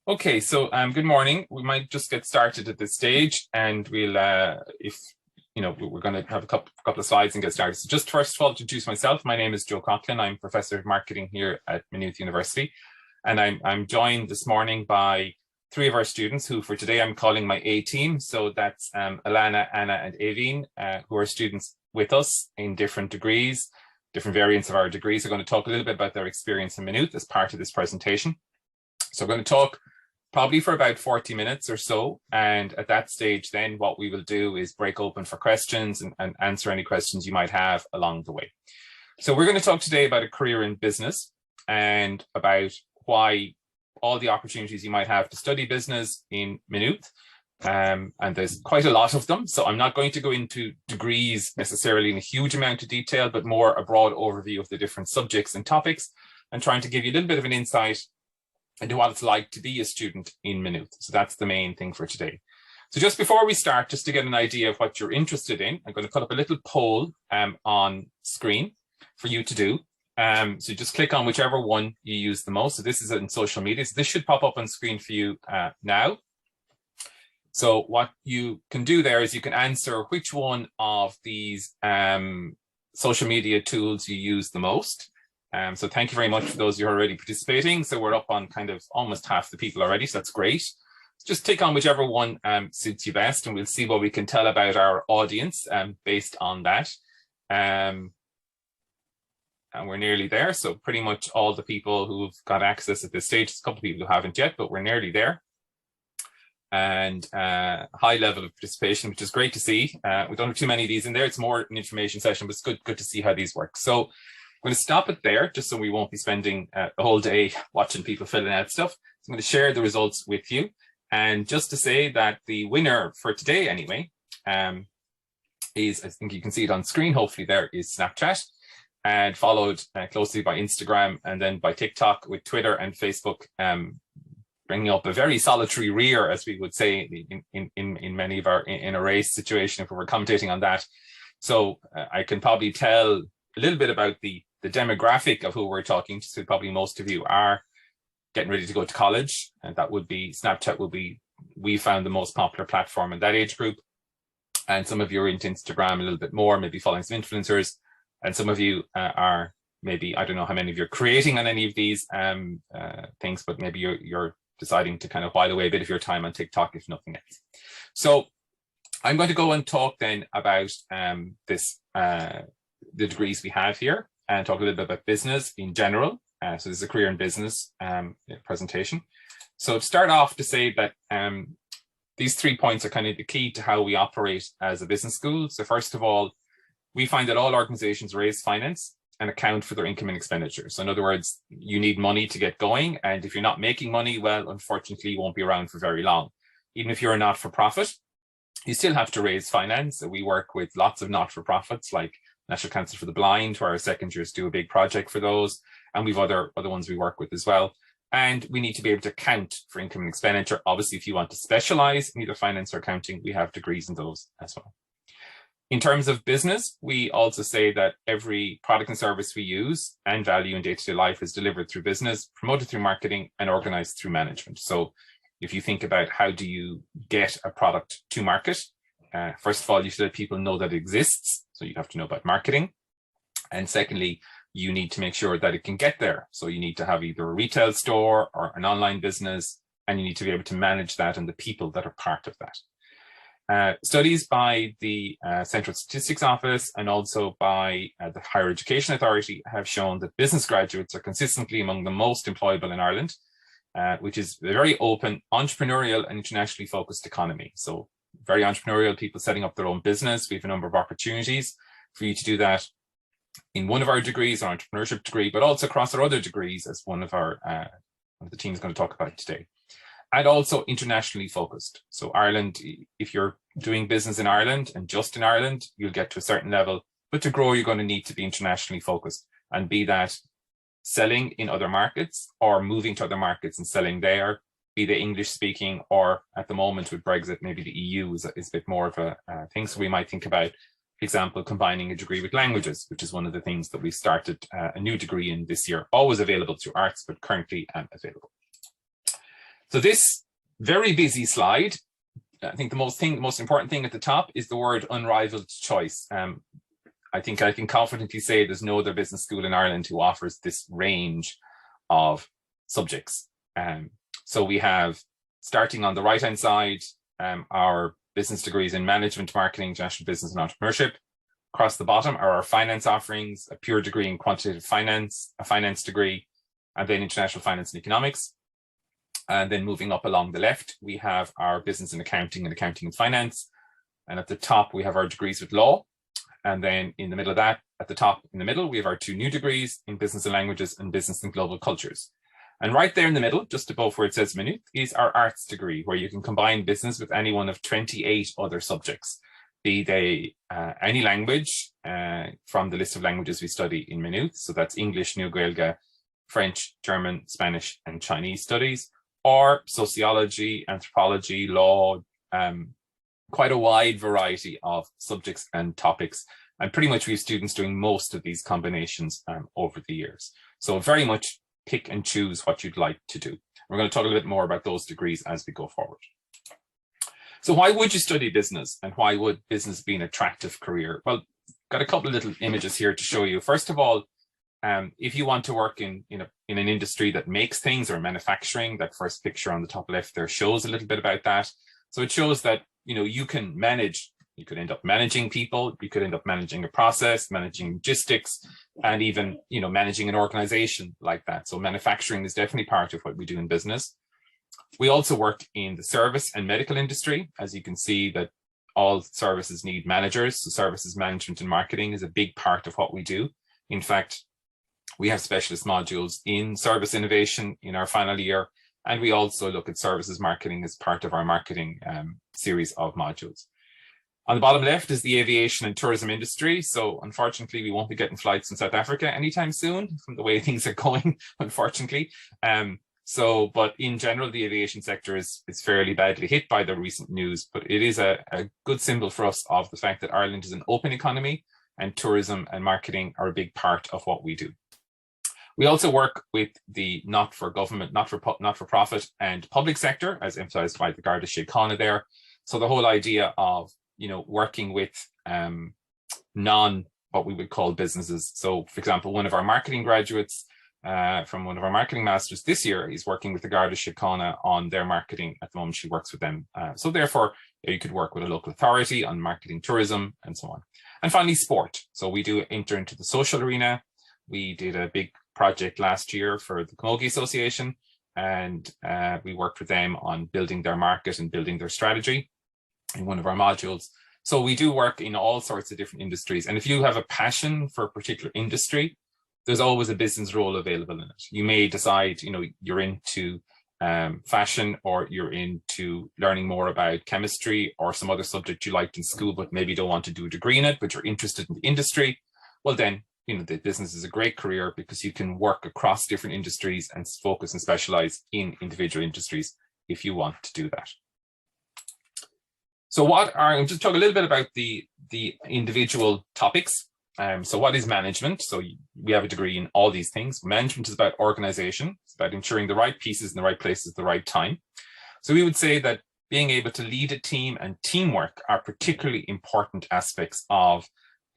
Okay, so good morning. We might just get started at this stage, and we'll, if you know, we're going to have a couple of slides and get started. So, just first of all, to introduce myself, my name is Joe Coughan. I'm professor of marketing here at Maynooth University, and I'm joined this morning by three of our students, who for today I'm calling my A team. So that's Alana, Anna, and Aveen, who are students with us in different degrees, different variants of our degrees. They're going to talk a little bit about their experience in Maynooth as part of this presentation. So, I'm going to talk probably for about 40 minutes or so. And at that stage, then what we will do is break open for questions and answer any questions you might have along the way. So we're going to talk today about a career in business and about why all the opportunities you might have to study business in Maynooth. And there's quite a lot of them. So I'm not going to go into degrees necessarily in a huge amount of detail, but more a broad overview of the different subjects and topics, and trying to give you a little bit of an insight into what it's like to be a student in Maynooth. So that's the main thing for today. So just before we start, just to get an idea of what you're interested in, I'm going to put up a little poll on screen for you to do. So just click on whichever one you use the most. So this is in social media. So this should pop up on screen for you now. So what you can do there is you can answer which one of these social media tools you use the most. So thank you very much for those who are already participating. So we're up on kind of almost half the people already, so that's great. Just click on whichever one suits you best, and we'll see what we can tell about our audience based on that. And we're nearly there. So pretty much all the people who've got access at this stage, there's a couple of people who haven't yet, but we're nearly there. And high level of participation, which is great to see. We don't have too many of these in there. It's more an information session, but it's good to see how these work. So I'm going to stop it there, just so we won't be spending the whole day watching people filling out stuff. So I'm going to share the results with you. And just to say that the winner for today, anyway, is, I think you can see it on screen, hopefully there, is Snapchat, and followed closely by Instagram, and then by TikTok, with Twitter and Facebook bringing up a very solitary rear, as we would say in many of our, in a race situation, if we were commentating on that. So I can probably tell a little bit about the demographic of who we're talking to. So probably most of you are getting ready to go to college, and that would be, Snapchat will be, we found, the most popular platform in that age group. And some of you are into Instagram a little bit more, maybe following some influencers, and some of you are maybe, I don't know how many of you are creating on any of these things, but maybe you're deciding to kind of while away a bit of your time on TikTok, if nothing else. So I'm going to go and talk then about the degrees we have here, and talk a little bit about business in general. So this is a career in business presentation. So to start off, to say that these 3 points are kind of the key to how we operate as a business school. So first of all, we find that all organizations raise finance and account for their income and expenditure. So in other words, you need money to get going. And if you're not making money, well, unfortunately, you won't be around for very long. Even if you're a not-for-profit, you still have to raise finance. So we work with lots of not-for-profits like National Council for the Blind, where our second years do a big project for those. And we've other ones we work with as well. And we need to be able to account for income and expenditure. Obviously, if you want to specialize in either finance or accounting, we have degrees in those as well. In terms of business, we also say that every product and service we use and value in day-to-day life is delivered through business, promoted through marketing, and organized through management. So if you think about how do you get a product to market, first of all, you should let people know that it exists. So you have to know about marketing. And secondly, you need to make sure that it can get there. So you need to have either a retail store or an online business, and you need to be able to manage that and the people that are part of that. Studies by the Central Statistics Office and also by the Higher Education Authority have shown that business graduates are consistently among the most employable in Ireland, which is a very open, entrepreneurial and internationally focused economy. So very entrepreneurial, people setting up their own business. We have a number of opportunities for you to do that in one of our degrees, our entrepreneurship degree, but also across our other degrees, as one of the team is going to talk about today. And also internationally focused. So Ireland, if you're doing business in Ireland and just in Ireland, you'll get to a certain level, but to grow, you're going to need to be internationally focused, and be that selling in other markets or moving to other markets and selling there, be they English speaking, or at the moment with Brexit, maybe the EU is a bit more of a thing. So we might think about, for example, combining a degree with languages, which is one of the things that we started a new degree in this year, always available through arts, but currently available. So this very busy slide, I think the most important thing at the top is the word unrivaled choice. I think I can confidently say there's no other business school in Ireland who offers this range of subjects. So we have, starting on the right-hand side, our business degrees in management, marketing, international business, and entrepreneurship. Across the bottom are our finance offerings, a pure degree in quantitative finance, a finance degree, and then international finance and economics. And then moving up along the left, we have our business in accounting and finance. And at the top, we have our degrees with law. And then in the middle of that, at the top in the middle, we have our 2 new degrees in business and languages and business and global cultures. And right there in the middle, just above where it says Maynooth, is our arts degree, where you can combine business with any one of 28 other subjects, be they any language from the list of languages we study in Maynooth. So that's English, Nua Ghaeilge, French, German, Spanish, and Chinese studies, or sociology, anthropology, law, quite a wide variety of subjects and topics. And pretty much we have students doing most of these combinations over the years. So very much pick and choose what you'd like to do. We're going to talk a little bit more about those degrees as we go forward. So why would you study business, and why would business be an attractive career? Well, got a couple of little images here to show you. First of all, if you want to work in an industry that makes things, or manufacturing, that first picture on the top left there shows a little bit about that. So it shows that you can manage. You could end up managing people. You could end up managing a process, managing logistics, and even managing an organization like that. So manufacturing is definitely part of what we do in business. We also work in the service and medical industry. As you can see, that all services need managers. So services management and marketing is a big part of what we do. In fact, we have specialist modules in service innovation in our final year, and we also look at services marketing as part of our marketing series of modules. On the bottom left is the aviation and tourism industry. So unfortunately, we won't be getting flights in South Africa anytime soon from the way things are going, unfortunately. But in general, the aviation sector is fairly badly hit by the recent news, but it is a good symbol for us of the fact that Ireland is an open economy, and tourism and marketing are a big part of what we do. We also work with the not-for-government, not-for-profit and public sector, as emphasized by the Garda Síochána there. So the whole idea of working with what we would call businesses. So for example, one of our marketing graduates from one of our marketing masters this year is working with the Garda Síochána on their marketing. At the moment, she works with them. So therefore, you could work with a local authority on marketing tourism and so on. And finally, sport. So we do enter into the social arena. We did a big project last year for the Camogie Association, and we worked with them on building their market and building their strategy in one of our modules. So we do work in all sorts of different industries. And if you have a passion for a particular industry, there's always a business role available in it. You may decide, you're into fashion, or you're into learning more about chemistry or some other subject you liked in school, but maybe don't want to do a degree in it, but you're interested in the industry. Well, then, the business is a great career, because you can work across different industries and focus and specialize in individual industries if you want to do that. So I'm just talking a little bit about the individual topics. So what is management? So we have a degree in all these things. Management is about organization. It's about ensuring the right pieces in the right places at the right time. So we would say that being able to lead a team and teamwork are particularly important aspects of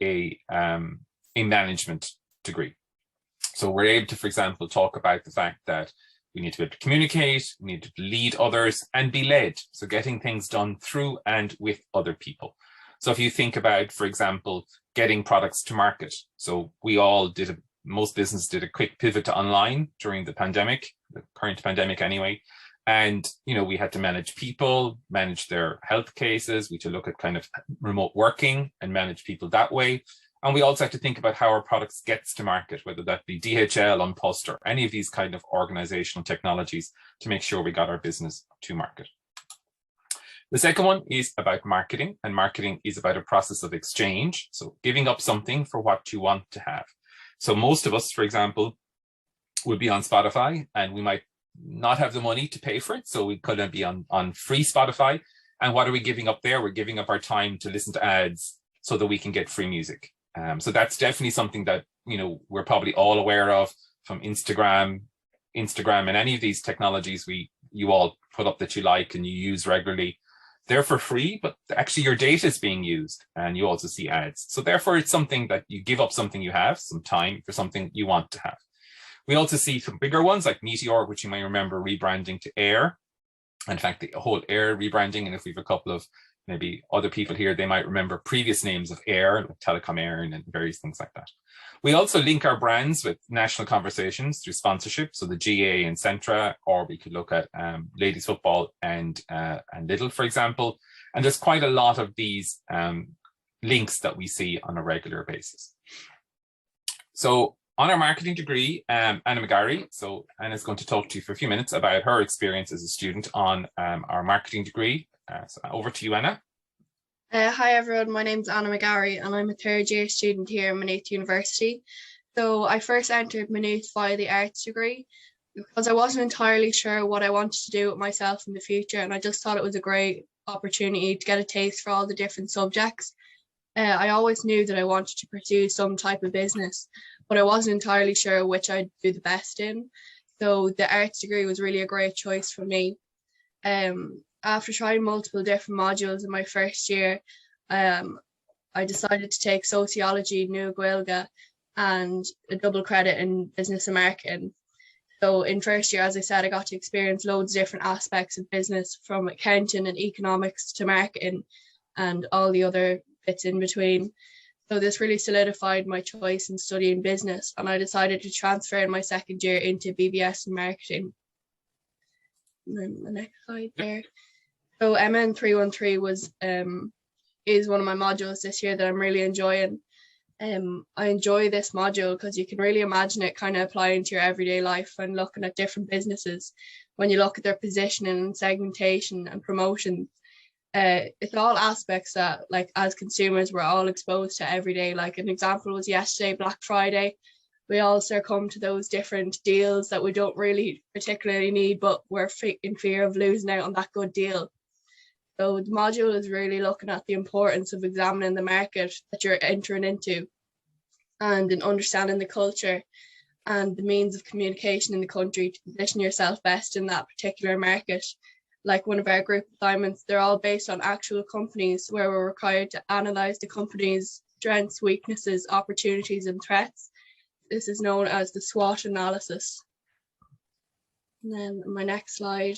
a management degree. So we're able to, for example, talk about the fact that we need to be able to communicate, we need to lead others and be led. So getting things done through and with other people. So if you think about, for example, getting products to market. So most businesses did a quick pivot to online during the pandemic, the current pandemic anyway. And, we had to manage people, manage their health cases. We had to look at kind of remote working and manage people that way. And we also have to think about how our products gets to market, whether that be DHL, Unpost, or any of these kind of organizational technologies, to make sure we got our business to market. The second one is about marketing, and marketing is about a process of exchange. So giving up something for what you want to have. So most of us, for example, would be on Spotify, and we might not have the money to pay for it. So we couldn't be on free Spotify. And what are we giving up there? We're giving up our time to listen to ads so that we can get free music. So that's definitely something that, we're probably all aware of, from Instagram, Instagram and any of these technologies you all put up that you like and you use regularly, they're for free, but actually your data is being used and you also see ads. So therefore it's something that you give up something you have, some time for something you want to have. We also see some bigger ones like Meteor, which you may remember rebranding to Air. In fact, the whole Air rebranding, and if we have a couple of maybe other people here, they might remember previous names of Air, like Telecom Air and various things like that. We also link our brands with national conversations through sponsorship, so the GA and Centra, or we could look at ladies football and Lidl, for example. And there's quite a lot of these links that we see on a regular basis. So on our marketing degree, Anna McGarry, so Anna's going to talk to you for a few minutes about her experience as a student on our marketing degree. So over to you, Anna. Hi everyone, my name's Anna McGarry and I'm a third year student here at Maynooth University. So I first entered Maynooth via the arts degree because I wasn't entirely sure what I wanted to do with myself in the future, and I just thought it was a great opportunity to get a taste for all the different subjects. I always knew that I wanted to pursue some type of business, but I wasn't entirely sure which I'd do the best in. So the arts degree was really a great choice for me. After trying multiple different modules in my first year, I decided to take sociology, Nua Ghaeilge, and a double credit in business and marketing. So in first year, as I said, I got to experience loads of different aspects of business, from accounting and economics to marketing and all the other bits in between. So this really solidified my choice in studying business, and I decided to transfer in my second year into BBS and marketing. And then the next slide there. So MN 313 is one of my modules this year that I'm really enjoying. I enjoy this module because you can really imagine it kind of applying to your everyday life when looking at different businesses. When you look at their positioning and segmentation and promotion, it's all aspects that, like, as consumers, we're all exposed to every day. Like an example was yesterday, Black Friday. We all succumb to those different deals that we don't really particularly need, but we're in fear of losing out on that good deal. So the module is really looking at the importance of examining the market that you're entering into and in understanding the culture and the means of communication in the country to position yourself best in that particular market. Like one of our group assignments, they're all based on actual companies where we're required to analyse the company's strengths, weaknesses, opportunities and threats. This is known as the SWOT analysis. And then my next slide.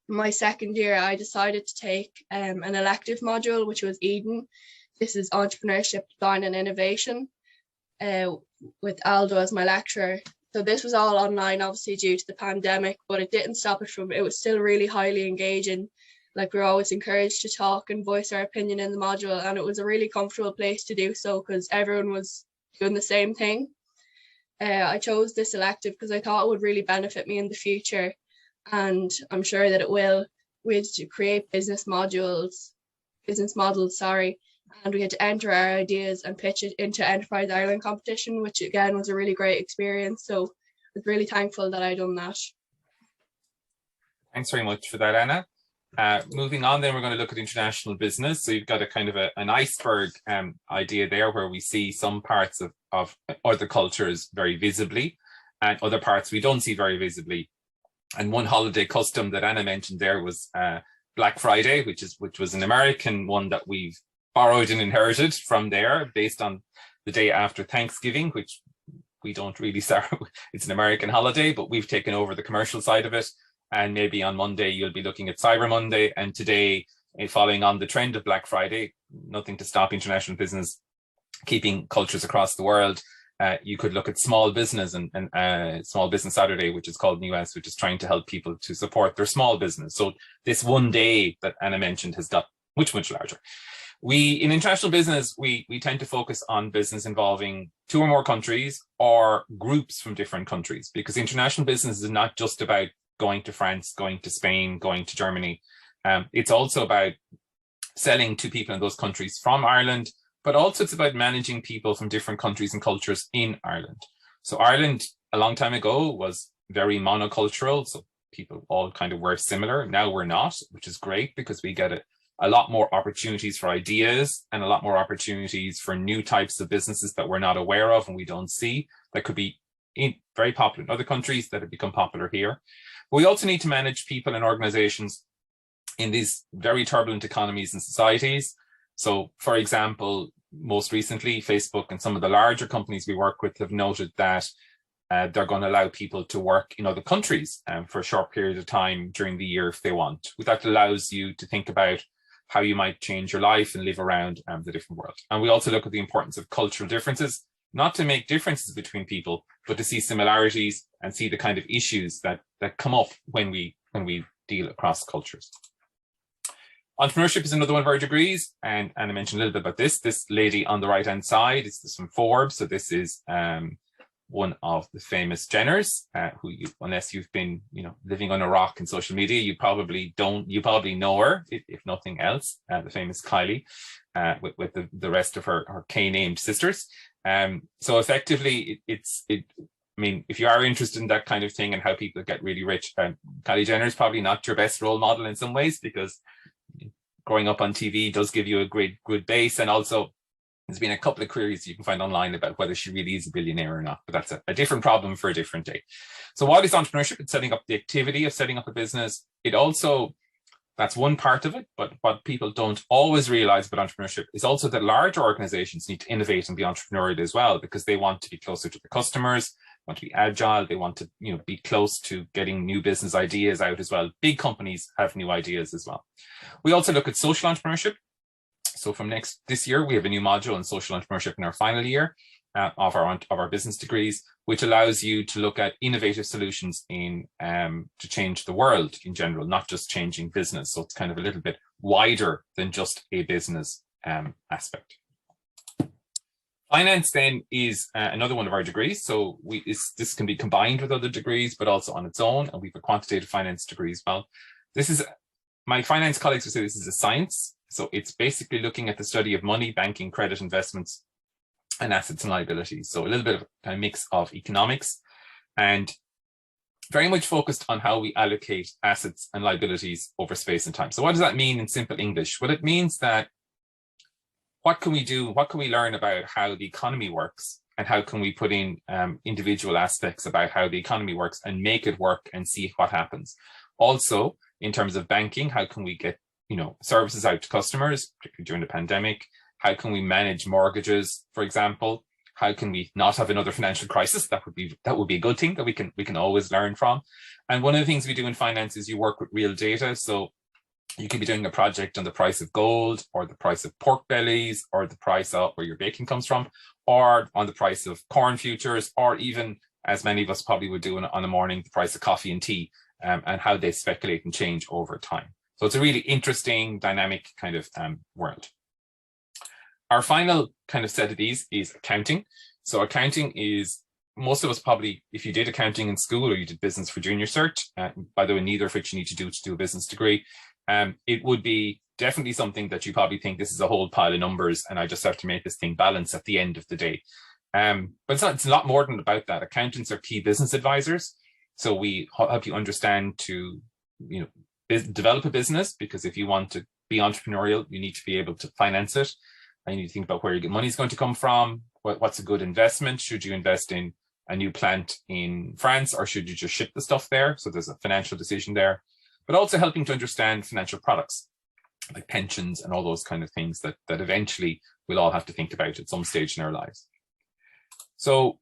My second year, I decided to take an elective module, which was Eden. This is Entrepreneurship, Design and Innovation, with Aldo as my lecturer. So this was all online, obviously, due to the pandemic, but it didn't stop it was still really highly engaging. Like, we were always encouraged to talk and voice our opinion in the module, and it was a really comfortable place to do so because everyone was doing the same thing. I chose this elective because I thought it would really benefit me in the future, and I'm sure that it will. We had to create business models, and we had to enter our ideas and pitch it into Enterprise Ireland competition, which again was a really great experience. So I was really thankful that I done that. Thanks very much for that, Anna. Moving on, then we're going to look at international business. So you've got a kind of an iceberg idea there, where we see some parts of other cultures very visibly and other parts we don't see very visibly. And one holiday custom that Anna mentioned there was Black Friday, which was an American one that we've borrowed and inherited from there, based on the day after Thanksgiving, which we don't really start. It's an American holiday, but we've taken over the commercial side of it. And maybe on Monday, you'll be looking at Cyber Monday. And today, following on the trend of Black Friday, nothing to stop international business keeping cultures across the world. You could look at Small Business and Small Business Saturday, which is called NUS, which is trying to help people to support their small business. So this one day that Anna mentioned has got much larger. In international business, we tend to focus on business involving 2 or more countries or groups from different countries, because international business is not just about going to France, going to Spain, going to Germany. It's also about selling to people in those countries from Ireland, but also it's about managing people from different countries and cultures in Ireland. So Ireland, a long time ago, was very monocultural. So people all kind of were similar. Now we're not, which is great, because we get a lot more opportunities for ideas and a lot more opportunities for new types of businesses that we're not aware of and we don't see, that could be very popular in other countries that have become popular here. But we also need to manage people and organizations in these very turbulent economies and societies. So, for example, most recently, Facebook and some of the larger companies we work with have noted that they're going to allow people to work in other countries for a short period of time during the year if they want. That allows you to think about how you might change your life and live around the different world. And we also look at the importance of cultural differences, not to make differences between people, but to see similarities and see the kind of issues that come up when we deal across cultures. Entrepreneurship is another one of our degrees, and I mentioned a little bit about this. This lady on the right-hand side is from Forbes. So this is one of the famous Jenners, who unless you've been living on a rock in social media, you probably know her, if nothing else, the famous Kylie, with the rest of her K-named sisters. So effectively, I mean, if you are interested in that kind of thing and how people get really rich, Kylie Jenner is probably not your best role model in some ways, because growing up on TV does give you a good base. And also there's been a couple of queries you can find online about whether she really is a billionaire or not, but that's a different problem for a different day. So what is entrepreneurship? It's setting up the activity of setting up a business. It also, that's one part of it, but what people don't always realize about entrepreneurship is also that larger organizations need to innovate and be entrepreneurial as well, because they want to be closer to the customers, want to be agile, they want to be close to getting new business ideas out as well. Big companies have new ideas as well. We also look at social entrepreneurship. So from this year, we have a new module in social entrepreneurship in our final year of our business degrees, which allows you to look at innovative solutions to change the world in general, not just changing business. So it's kind of a little bit wider than just a business aspect. Finance then is another one of our degrees. So this can be combined with other degrees, but also on its own. And we have a quantitative finance degree as well. My finance colleagues would say this is a science. So it's basically looking at the study of money, banking, credit, investments, and assets and liabilities. So a little bit of a mix of economics and very much focused on how we allocate assets and liabilities over space and time. So what does that mean in simple English? Well, it means that what can we do? What can we learn about how the economy works? And how can we put in individual aspects about how the economy works and make it work and see what happens? Also, in terms of banking, how can we get services out to customers, particularly during the pandemic? How can we manage mortgages, for example? How can we not have another financial crisis? That would be a good thing that we can always learn from. And one of the things we do in finance is you work with real data. So you could be doing a project on the price of gold, or the price of pork bellies, or the price of where your bacon comes from, or on the price of corn futures, or even, as many of us probably would do on a morning, the price of coffee and tea, and how they speculate and change over time. So it's a really interesting, dynamic kind of world. Our final kind of set of these is accounting. So accounting is, most of us probably, if you did accounting in school or you did business for junior cert, by the way, neither of which you need to do a business degree, it would be definitely something that you probably think this is a whole pile of numbers and I just have to make this thing balance at the end of the day. But it's a lot more than about that. Accountants are key business advisors. So we help you understand to, develop a business, because if you want to be entrepreneurial, you need to be able to finance it. And you need to think about where your money is going to come from. What's a good investment? Should you invest in a new plant in France, or should you just ship the stuff there? So there's a financial decision there, but also helping to understand financial products like pensions and all those kind of things that eventually we'll all have to think about at some stage in our lives. So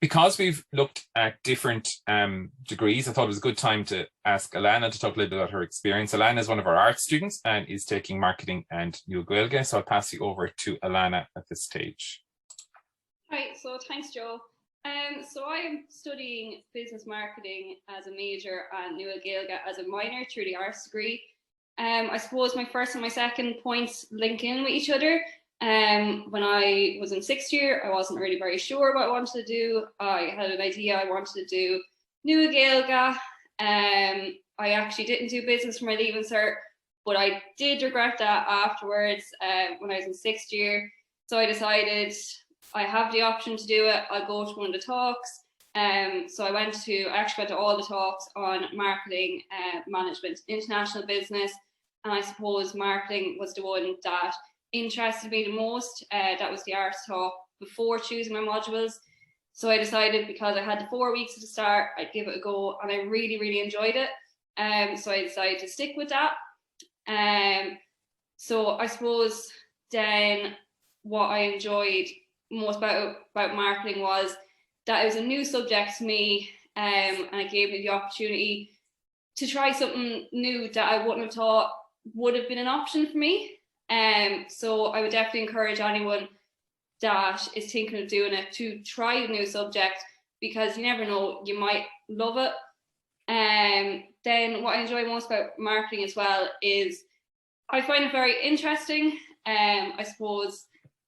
because we've looked at different degrees, I thought it was a good time to ask Alana to talk a little bit about her experience. Alana is one of our art students and is taking marketing and Nua Ghaeilge. So I'll pass you over to Alana at this stage. Hi, so thanks, Joe. So I am studying business marketing as a major and Nua Ghaeilge as a minor through the arts degree. I suppose my first and my second points link in with each other. When I was in sixth year, I wasn't really very sure what I wanted to do. I had an idea I wanted to do Nua Ghaeilge. I actually didn't do business for my leaving cert, but I did regret that afterwards when I was in sixth year. So I decided I have the option to do it. I'll go to one of the talks. So I actually went to all the talks on marketing, management, international business. And I suppose marketing was the one that interested me the most. That was the arts talk before choosing my modules. So I decided, because I had the 4 weeks to start, I'd give it a go, and I really, really enjoyed it. So I decided to stick with that. So I suppose then what I enjoyed most about marketing was that it was a new subject to me, and it gave me the opportunity to try something new that I wouldn't have thought would have been an option for me. So I would definitely encourage anyone that is thinking of doing it to try a new subject, because you never know, you might love it. Then what I enjoy most about marketing as well is I find it very interesting. I suppose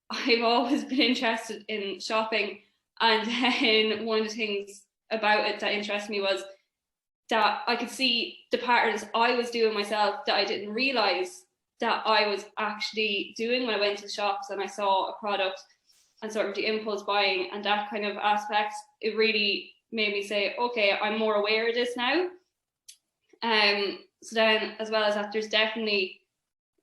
I've always been interested in shopping, and then one of the things about it that interested me was that I could see the patterns I was doing myself that I didn't realize that I was actually doing when I went to the shops and I saw a product, and sort of the impulse buying and that kind of aspect. It really made me say, okay, I'm more aware of this now. So then, as well as that, there's definitely,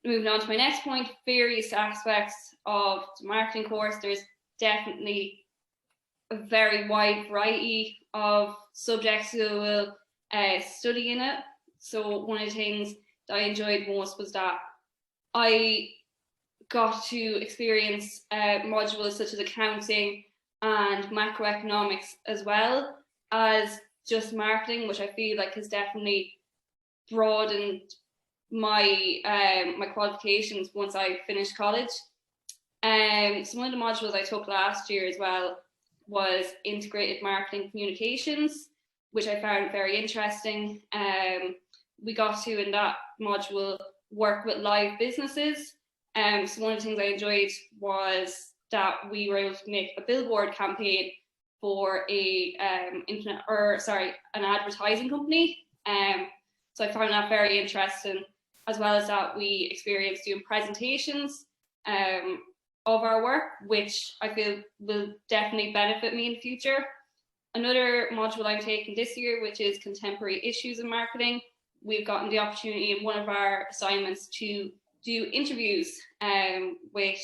moving on to my next point, various aspects of the marketing course. There's definitely a very wide variety of subjects who will study in it. So one of the things that I enjoyed most was that I got to experience modules such as accounting and macroeconomics, as well as just marketing, which I feel like has definitely broadened my my qualifications once I finished college. So one of the modules I took last year as well was integrated marketing communications, which I found very interesting. We got to, in that module, work with live businesses. So one of the things I enjoyed was that we were able to make a billboard campaign for an advertising company. So I found that very interesting, as well as that we experienced doing presentations of our work, which I feel will definitely benefit me in the future. Another module I'm taking this year, which is contemporary issues in marketing, we've gotten the opportunity in one of our assignments to do interviews with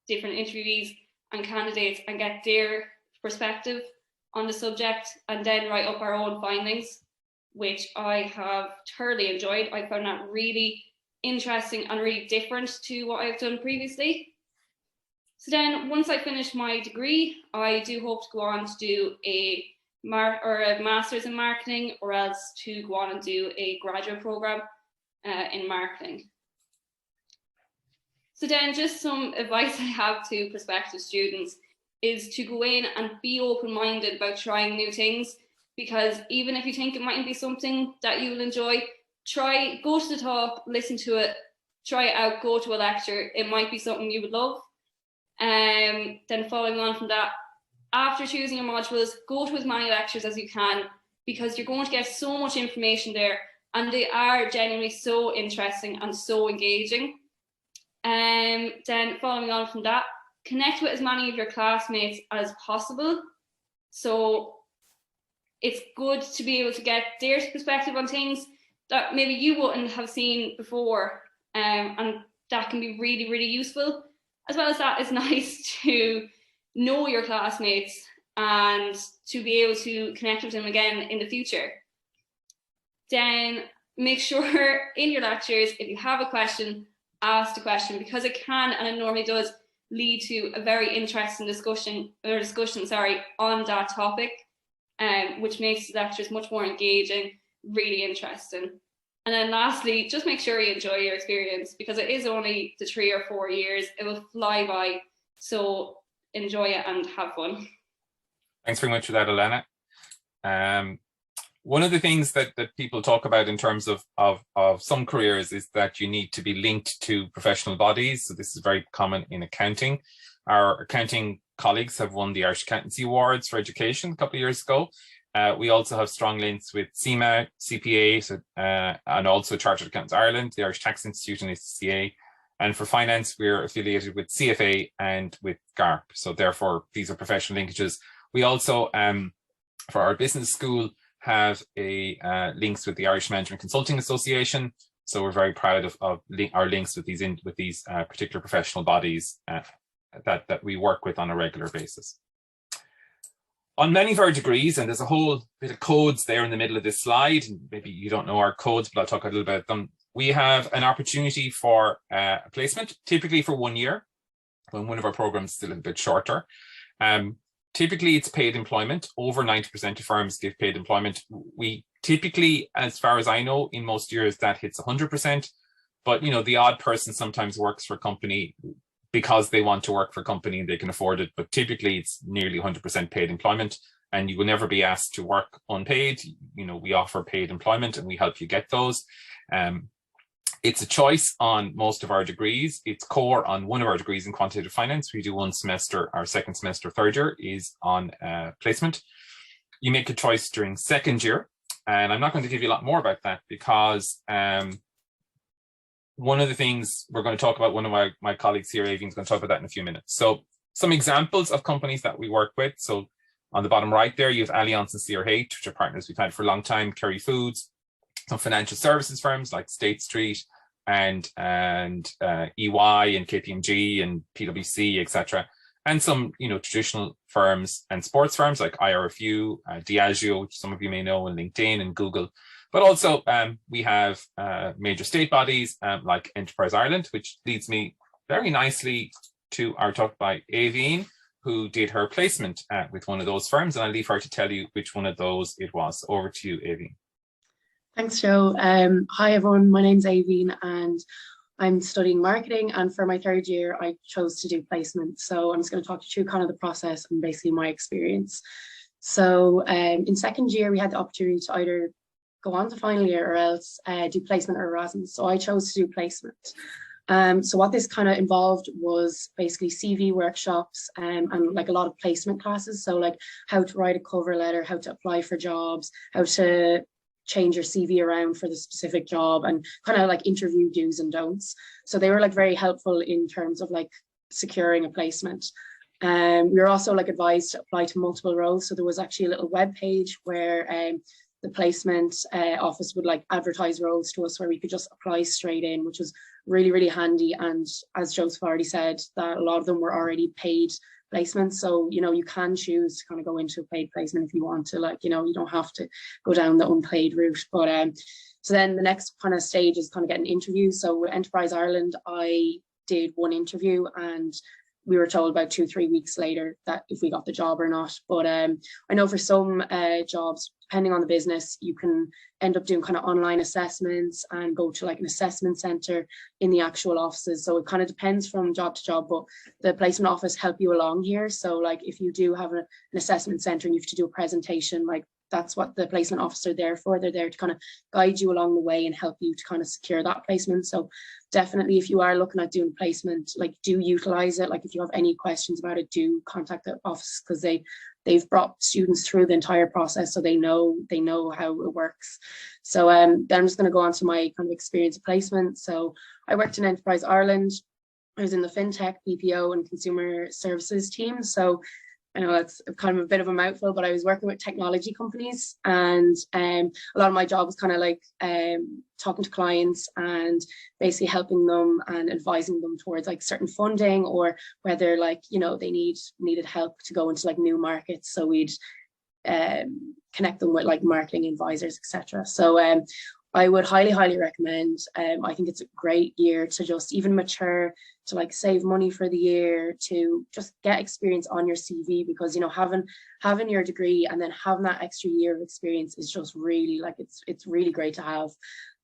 different interviewees and candidates and get their perspective on the subject, and then write up our own findings, which I have thoroughly enjoyed. I found that really interesting and really different to what I've done previously. So then, once I finish my degree, I do hope to go on to do a master's in marketing, or else to go on and do a graduate program in marketing. So then, just some advice I have to prospective students is to go in and be open-minded about trying new things, because even if you think it mightn't be something that you will enjoy, go to the talk, listen to it, try it out, go to a lecture. It might be something you would love. Then following on from that, after choosing your modules, go to as many lectures as you can, because you're going to get so much information there, and they are genuinely so interesting and so engaging. Then following on from that, connect with as many of your classmates as possible. So it's good to be able to get their perspective on things that maybe you wouldn't have seen before, and that can be really, really useful. As well as that, it's nice to know your classmates and to be able to connect with them again in the future. Then make sure in your lectures, if you have a question, ask the question, because it can, and it normally does, lead to a very interesting discussion on that topic, which makes the lectures much more engaging, really interesting. And then lastly, just make sure you enjoy your experience, because it is only the 3 or 4 years. It will fly by. So enjoy it and have fun. Thanks very much for that, Elena. One of the things that people talk about in terms of some careers is that you need to be linked to professional bodies. So this is very common in accounting. Our accounting colleagues have won the Irish Accountancy Awards for Education a couple of years ago. We also have strong links with CIMA, CPA, and also Chartered Accountants Ireland, the Irish Tax Institute, and ACCA. And for finance, we're affiliated with CFA and with GARP. So therefore, these are professional linkages. We also, for our business school, have links with the Irish Management Consulting Association. So we're very proud of our links with these particular professional bodies that we work with on a regular basis. On many of our degrees, and there's a whole bit of codes there in the middle of this slide, and maybe you don't know our codes, but I'll talk a little bit about them. We have an opportunity for a placement, typically for 1 year, when one of our programs is a little bit shorter. Typically, it's paid employment. Over 90% of firms give paid employment. We typically, as far as I know, in most years, that hits 100%. But, you know, the odd person sometimes works for a company because they want to work for a company and they can afford it. But typically, it's nearly 100% paid employment. And you will never be asked to work unpaid. You know, we offer paid employment and we help you get those. It's a choice on most of our degrees. It's core on one of our degrees in quantitative finance. We do one semester, our second semester, third year is on placement. You make a choice during second year. And I'm not going to give you a lot more about that because one of the things we're going to talk about, one of my colleagues here, Avine's going to talk about that in a few minutes. So some examples of companies that we work with. So on the bottom right there, you have Allianz and CRH, which are partners we've had for a long time, Kerry Foods, some financial services firms like State Street and EY and KPMG and PwC, etc. And some, you know, traditional firms and sports firms like IRFU, Diageo, which some of you may know, and LinkedIn and Google. But also we have major state bodies like Enterprise Ireland, which leads me very nicely to our talk by Avine, who did her placement with one of those firms. And I'll leave her to tell you which one of those it was. Over to you, Avine. Thanks, Joe. Hi, everyone. My name's Avine and I'm studying marketing. And for my third year, I chose to do placement. So I'm just going to talk you through kind of the process and basically my experience. So in second year, we had the opportunity to either go on to final year or else do placement or Erasmus. So I chose to do placement. So what this kind of involved was basically CV workshops and like a lot of placement classes. So like how to write a cover letter, how to apply for jobs, how to change your CV around for the specific job, and kind of like interview do's and don'ts. So they were like very helpful in terms of like securing a placement. We were also like advised to apply to multiple roles. So there was actually a little web page where the placement office would like advertise roles to us where we could just apply straight in, which was really, really handy. And as Joseph already said, that a lot of them were already paid placements. So, you know, you can choose to kind of go into a paid placement if you want to, like, you know, you don't have to go down the unpaid route. But so then the next kind of stage is kind of getting interviews. So with Enterprise Ireland, I did one interview and we were told about 2-3 weeks later that if we got the job or not. But I know for some jobs, depending on the business, you can end up doing kind of online assessments and go to like an assessment center in the actual offices. So it kind of depends from job to job, but the placement office help you along here. So like if you do have an assessment center and you have to do a presentation, like that's what the placement officer are there for. They're there to kind of guide you along the way and help you to kind of secure that placement. So definitely, if you are looking at doing placement, like do utilize it. Like if you have any questions about it, do contact the office because they've brought students through the entire process, so they know how it works. So then I'm just going to go on to my kind of experience of placement. So I worked in Enterprise Ireland. I was in the FinTech, BPO and consumer services team. So I know that's kind of a bit of a mouthful, but I was working with technology companies, and a lot of my job was kind of like talking to clients and basically helping them and advising them towards like certain funding, or whether like, you know, they needed help to go into like new markets. So we'd connect them with like marketing advisors, etc. So I would highly recommend. I think it's a great year to just even mature, to like save money for the year, to just get experience on your CV, because, you know, having your degree and then having that extra year of experience is just really like, it's really great to have.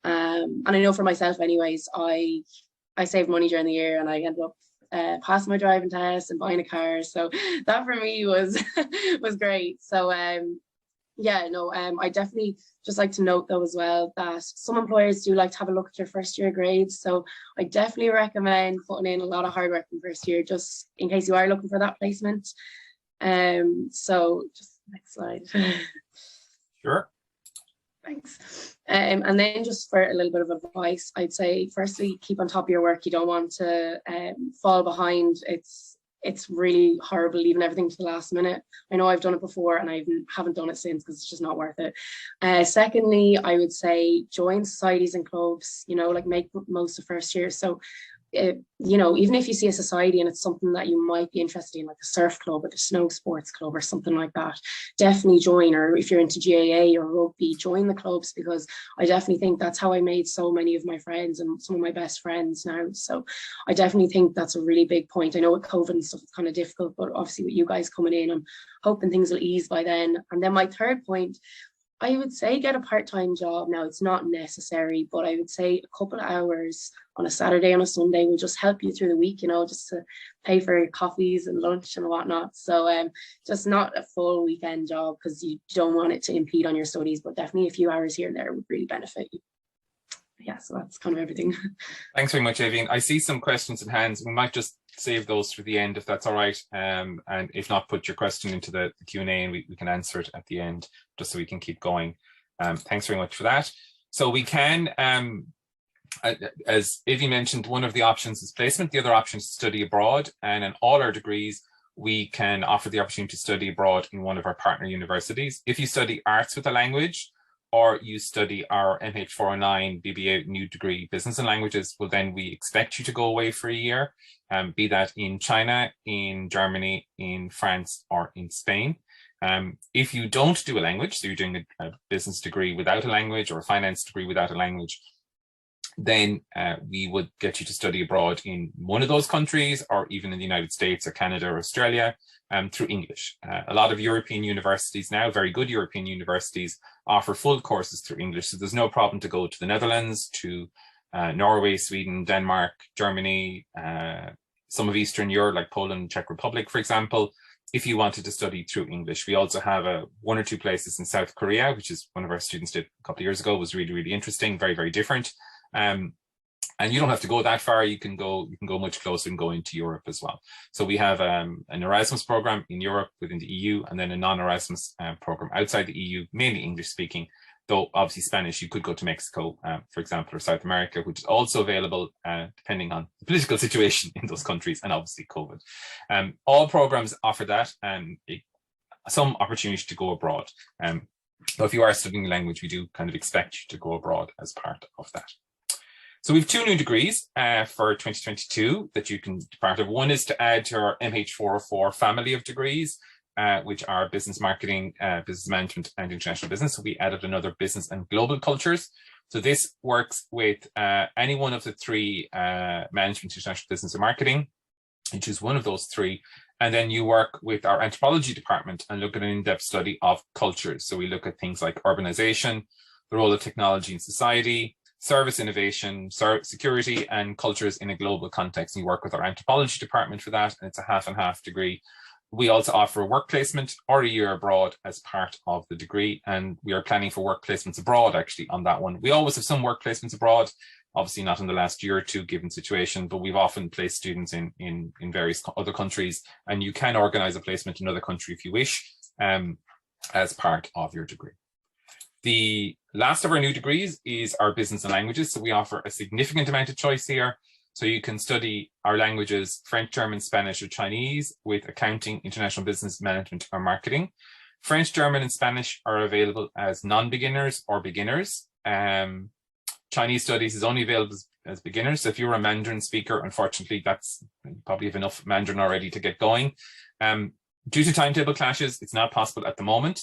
And I know for myself anyways, I saved money during the year and I ended up passing my driving test and buying a car. So that for me was was great. So yeah, no, I definitely just like to note though as well that some employers do like to have a look at your first year grades. So I definitely recommend putting in a lot of hard work in first year, just in case you are looking for that placement. So just next slide. Sure. Thanks. And then just for a little bit of advice, I'd say firstly, keep on top of your work. You don't want to fall behind. It's really horrible leaving everything to the last minute. I know I've done it before and I haven't done it since because it's just not worth it. Secondly, I would say join societies and clubs, you know, like make most of first year. So you know, even if you see a society and it's something that you might be interested in, like a surf club or the snow sports club or something like that, definitely join. Or if you're into GAA or rugby, join the clubs, because I definitely think that's how I made so many of my friends and some of my best friends now. So I definitely think that's a really big point. I know with COVID and stuff, it's kind of difficult, but obviously with you guys coming in, I'm hoping things will ease by then. And then my third point, I would say get a part-time job. Now, it's not necessary, but I would say a couple of hours on a Saturday and a Sunday will just help you through the week, you know, just to pay for your coffees and lunch and whatnot. So just not a full weekend job, because you don't want it to impede on your studies, but definitely a few hours here and there would really benefit you. Yeah, so that's kind of everything. Thanks very much, Avian. I see some questions in hands. We might just save those for the end, if that's all right. And if not, put your question into the Q&A and we can answer it at the end, just so we can keep going. Thanks very much for that. So we can, as Avian mentioned, one of the options is placement. The other option is study abroad. And in all our degrees, we can offer the opportunity to study abroad in one of our partner universities. If you study arts with a language, or you study our MH409 BBA new degree business and languages, well, then we expect you to go away for a year, be that in China, in Germany, in France, or in Spain. If you don't do a language, so you're doing a business degree without a language or a finance degree without a language, then we would get you to study abroad in one of those countries, or even in the United States or Canada or Australia, through English. A lot of European universities now, very good European universities, offer full courses through English. So there's no problem to go to the Netherlands, to Norway, Sweden, Denmark, Germany, some of Eastern Europe, like Poland, Czech Republic, for example, if you wanted to study through English. We also have one or two places in South Korea, which is one of our students did a couple of years ago. It was really, really interesting, very, very different. And you don't have to go that far. You can go much closer and go into Europe as well. So we have an Erasmus program in Europe within the EU, and then a non-Erasmus program outside the EU, mainly English speaking, though obviously Spanish. You could go to Mexico, for example, or South America, which is also available depending on the political situation in those countries and obviously COVID. All programs offer that and some opportunity to go abroad. So if you are studying a language, we do kind of expect you to go abroad as part of that. So we have two new degrees for 2022 that you can be part of. One is to add to our MH404 family of degrees, which are business marketing, business management, and international business. So we added another business and global cultures. So this works with any one of the three, management, international business, or marketing. You choose one of those three, and then you work with our anthropology department and look at an in-depth study of cultures. So we look at things like urbanization, the role of technology in society, service innovation, security, and cultures in a global context. And you work with our anthropology department for that, and it's a half and half degree. We also offer a work placement or a year abroad as part of the degree, and we are planning for work placements abroad actually on that one. We always have some work placements abroad, obviously not in the last year or two given situation, but we've often placed students in various other countries, and you can organize a placement in another country if you wish, as part of your degree. The last of our new degrees is our business and languages. So we offer a significant amount of choice here. So you can study our languages, French, German, Spanish, or Chinese, with accounting, international business, management, or marketing. French, German, and Spanish are available as non-beginners or beginners. Chinese studies is only available as beginners. So if you're a Mandarin speaker, unfortunately, you probably have enough Mandarin already to get going. Due to timetable clashes, it's not possible at the moment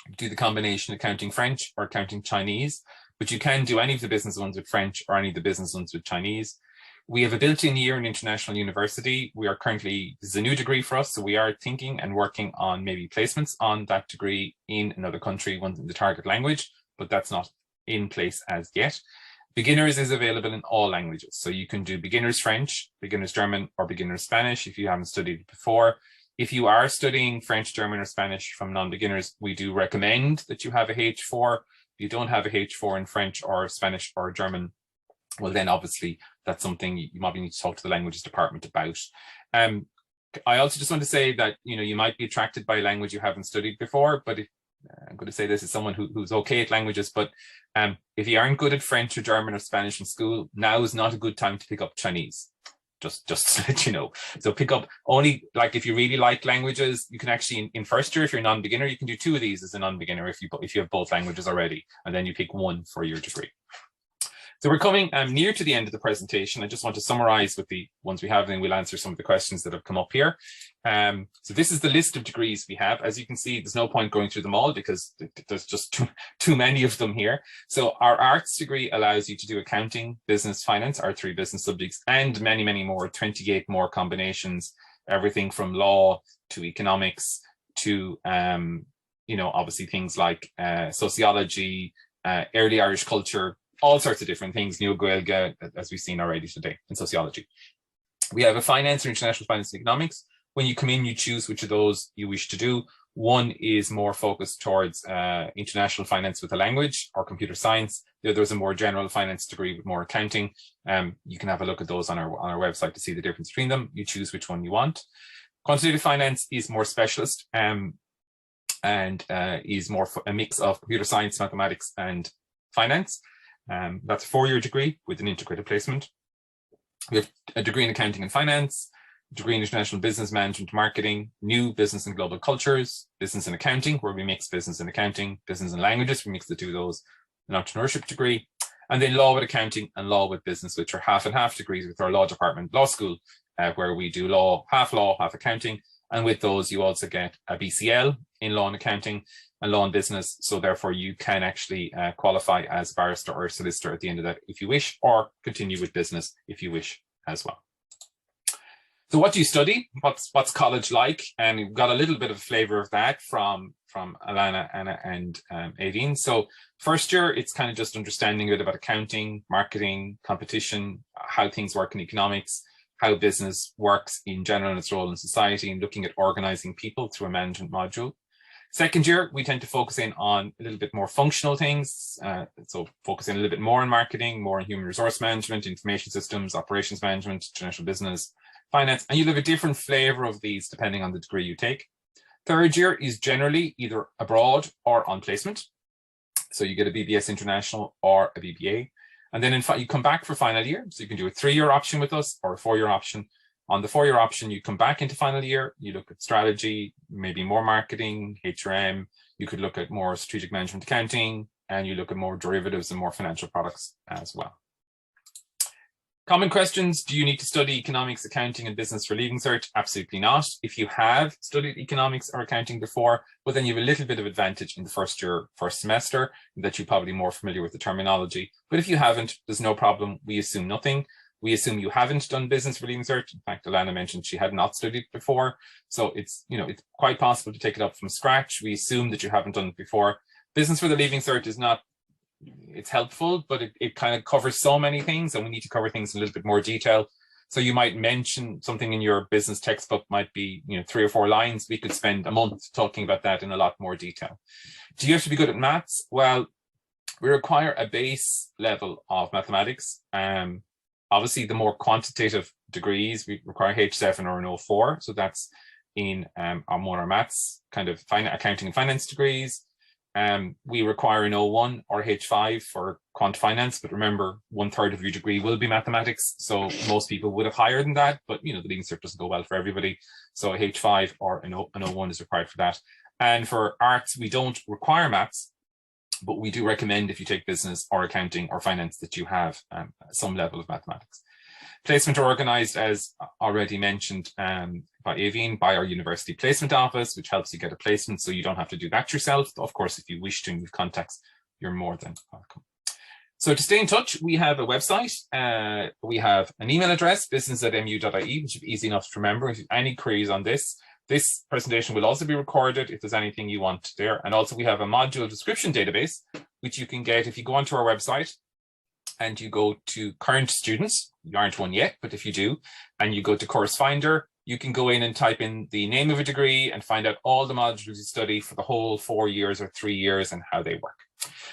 to do the combination accounting French or accounting Chinese, but you can do any of the business ones with French or any of the business ones with Chinese. We have a built-in year in international university. We are currently, this is a new degree for us, so we are thinking and working on maybe placements on that degree in another country, one in the target language, but that's not in place as yet. Beginners is available in all languages. So you can do beginners French, beginners German, or beginners Spanish if you haven't studied it before. If you are studying French, German, or Spanish from non-beginners, we do recommend that you have a H4. If you don't have a H4 in French or Spanish or German, well, then obviously that's something you might need to talk to the languages department about. I also just want to say that, you might be attracted by a language you haven't studied before, but I'm going to say this as someone who's okay at languages, but if you aren't good at French or German or Spanish in school, now is not a good time to pick up Chinese. Just to let you know. So pick up only, like, if you really like languages, you can actually in first year, if you're a non-beginner, you can do 2 of these as a non-beginner if you have both languages already, and then you pick one for your degree. So we're coming near to the end of the presentation. I just want to summarize with the ones we have, and then we'll answer some of the questions that have come up here. So this is the list of degrees we have. As you can see, there's no point going through them all because there's just too many of them here. So our arts degree allows you to do accounting, business, finance, our 3 business subjects, and many, many more, 28 more combinations, everything from law to economics to, you know, obviously things like sociology, early Irish culture, all sorts of different things, Nua Ghaeilge, as we've seen already today, in sociology. We have a finance or international finance and economics. When you come in, you choose which of those you wish to do. One is more focused towards international finance with a language or computer science. The other is a more general finance degree with more accounting. You can have a look at those on our website to see the difference between them. You choose which one you want. Quantitative finance is more specialist and is more a mix of computer science, mathematics, and finance. That's a 4-year degree with an integrated placement. We have a degree in accounting and finance, degree in international business management, marketing, new business and global cultures, business and accounting, where we mix business and accounting, business and languages, we mix the 2 of those, an entrepreneurship degree, and then law with accounting and law with business, which are half and half degrees with our law department, law school, where we do law, half accounting. And with those, you also get a BCL in law and accounting and law and business. So therefore, you can actually qualify as a barrister or a solicitor at the end of that if you wish, or continue with business if you wish as well. So what do you study? What's college like? And we've got a little bit of a flavour of that from Alana, Anna, and Aideen. So first year, it's kind of just understanding a bit about accounting, marketing, competition, how things work in economics, how business works in general and its role in society, and looking at organising people through a management module. Second year, we tend to focus in on a little bit more functional things. So focusing a little bit more on marketing, more on human resource management, information systems, operations management, international business, finance, and you'll have a different flavour of these depending on the degree you take. Third year is generally either abroad or on placement. So you get a BBS International or a BBA. And then you come back for final year. So you can do a 3-year option with us or a 4-year option. On the 4-year option, you come back into final year, you look at strategy, maybe more marketing, HRM, you could look at more strategic management accounting, and you look at more derivatives and more financial products as well. Common questions: do you need to study economics, accounting, and business for Leaving Cert? Absolutely not. If you have studied economics or accounting before, well, then you have a little bit of advantage in the first semester, that you're probably more familiar with the terminology. But if you haven't, there's no problem. We assume nothing. We assume you haven't done business for Leaving Cert. In fact, Alana mentioned she had not studied before. So it's quite possible to take it up from scratch. We assume that you haven't done it before. Business for the Leaving Cert is not, it's helpful, but it kind of covers so many things, and we need to cover things in a little bit more detail. So you might mention something in your business textbook, might be 3 or 4 lines. We could spend a month talking about that in a lot more detail. Do you have to be good at maths? Well, we require a base level of mathematics. Obviously, the more quantitative degrees, we require H7 or an 04. So that's in our maths, kind of accounting and finance degrees. We require an 01 or H5 for quant finance, but remember, 1/3 of your degree will be mathematics. So most people would have higher than that, but the Leaving Cert doesn't go well for everybody. So a H5 or an 01 is required for that. And for arts, we don't require maths, but we do recommend, if you take business or accounting or finance, that you have some level of mathematics. Placement organised, as already mentioned by Aideen, by our university placement office, which helps you get a placement, so you don't have to do that yourself. Of course, if you wish to and you've contacts, you're more than welcome. So to stay in touch, we have a website. We have an email address, business@mu.ie, which is easy enough to remember. If you have any queries on this presentation will also be recorded if there's anything you want there. And also we have a module description database, which you can get if you go onto our website and you go to current students. You aren't one yet, but if you do, and you go to Course Finder, you can go in and type in the name of a degree and find out all the modules you study for the whole 4 years or 3 years and how they work.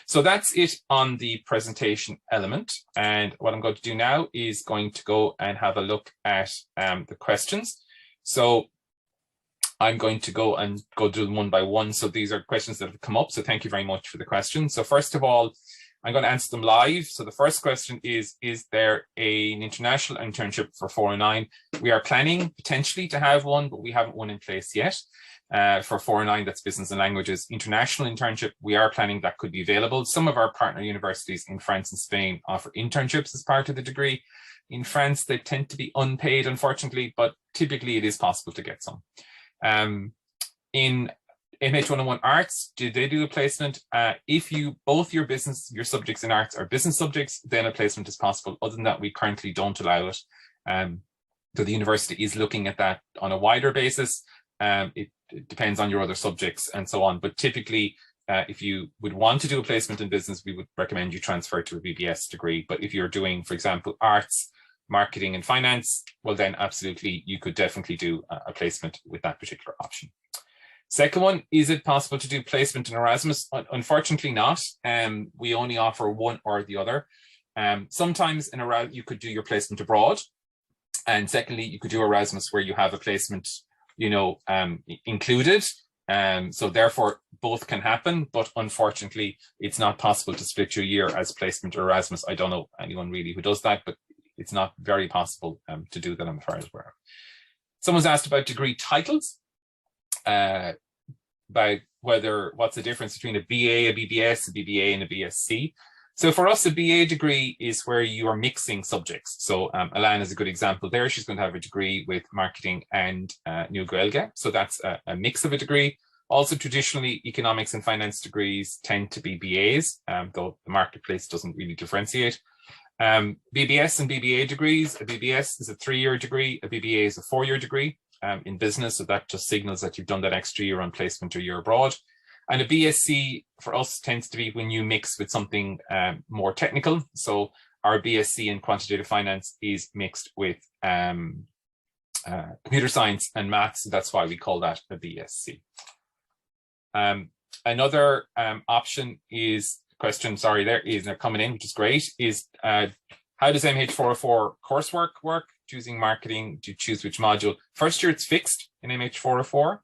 So that's it on the presentation element. And what I'm going to do now is going to go and have a look at the questions. So I'm going to go do them one by one. So these are questions that have come up. So thank you very much for the questions. So first of all, I'm going to answer them live. So the first question is there an international internship for 409? We are planning potentially to have one, but we haven't one in place yet. For 409, that's business and languages. International internship, we are planning that could be available. Some of our partner universities in France and Spain offer internships as part of the degree. In France, they tend to be unpaid, unfortunately, but typically it is possible to get some. In MH101 Arts, did they do a placement? If both your subjects in arts are business subjects, then a placement is possible. Other than that, we currently don't allow it. So the university is looking at that on a wider basis. It depends on your other subjects and so on. But typically, if you would want to do a placement in business, we would recommend you transfer to a BBS degree. But if you're doing, for example, arts, marketing and finance, well then absolutely, you could definitely do a placement with that particular option. Second one, is it possible to do placement in Erasmus? Unfortunately not. We only offer one or the other. Sometimes in Erasmus, you could do your placement abroad. And secondly, you could do Erasmus where you have a placement, included. So therefore, both can happen. But unfortunately, it's not possible to split your year as placement or Erasmus. I don't know anyone really who does that, but it's not very possible to do that, I'm far as aware. Someone's asked about degree titles. About what's the difference between a BA, a BBS, a BBA, and a BSc. So for us, a BA degree is where you are mixing subjects. So Alan is a good example there. She's going to have a degree with marketing and Nua Ghaeilge. So that's a mix of a degree. Also, traditionally, economics and finance degrees tend to be BAs, though the marketplace doesn't really differentiate. BBS and BBA degrees, a BBS is a 3-year degree, a BBA is a 4-year degree. In business, so that just signals that you've done that extra year on placement or year abroad. And a BSc for us tends to be when you mix with something more technical. So our BSc in quantitative finance is mixed with computer science and maths. So that's why we call that a BSc. Another option is they're coming in, which is great, is how does MH404 coursework work? Choosing marketing, to choose which module. First year, it's fixed in MH404.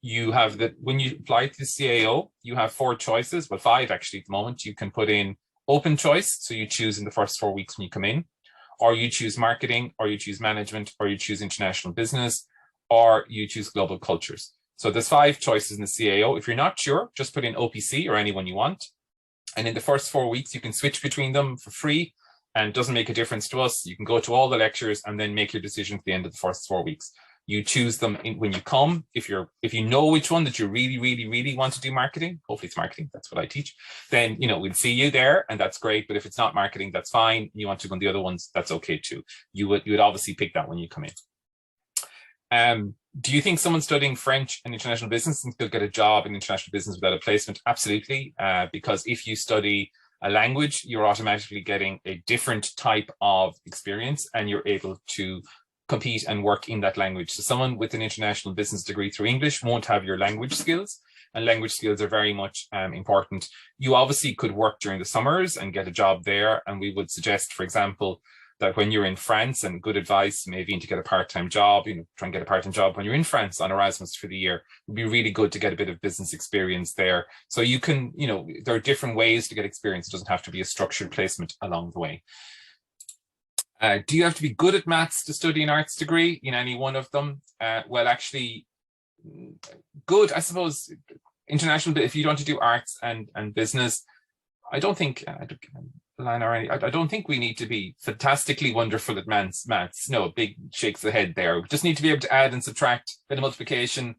You have when you apply to the CAO, you have 4 choices, well, 5 actually at the moment. You can put in open choice, so you choose in the first 4 weeks when you come in, or you choose marketing, or you choose management, or you choose international business, or you choose global cultures. So there's 5 choices in the CAO. If you're not sure, just put in OPC or anyone you want. And in the first 4 weeks, you can switch between them for free. And it doesn't make a difference to us. You can go to all the lectures and then make your decision at the end of the first 4 weeks. You choose them when you come. If you know which one that you really, really, really want to do marketing, hopefully it's marketing, that's what I teach, then we'll see you there and that's great. But if it's not marketing, that's fine. You want to go on the other ones, that's okay too. You would obviously pick that when you come in. Do you think someone studying French and international business can still get a job in international business without a placement? Absolutely, because if you study a language, you're automatically getting a different type of experience and you're able to compete and work in that language. So someone with an international business degree through English won't have your language skills, and language skills are very much important. You obviously could work during the summers and get a job there, and we would suggest, for example, that when you're in France, and good advice maybe to get a part-time job, try and get a part-time job when you're in France on Erasmus for the year. It would be really good to get a bit of business experience there. So you can, there are different ways to get experience. It doesn't have to be a structured placement along the way. Do you have to be good at maths to study an arts degree in any one of them? Well, actually, good, I suppose, international, but if you want to do arts and business, I don't think, I don't think we need to be fantastically wonderful at maths. No, big shakes the head there. We just need to be able to add and subtract, bit of multiplication,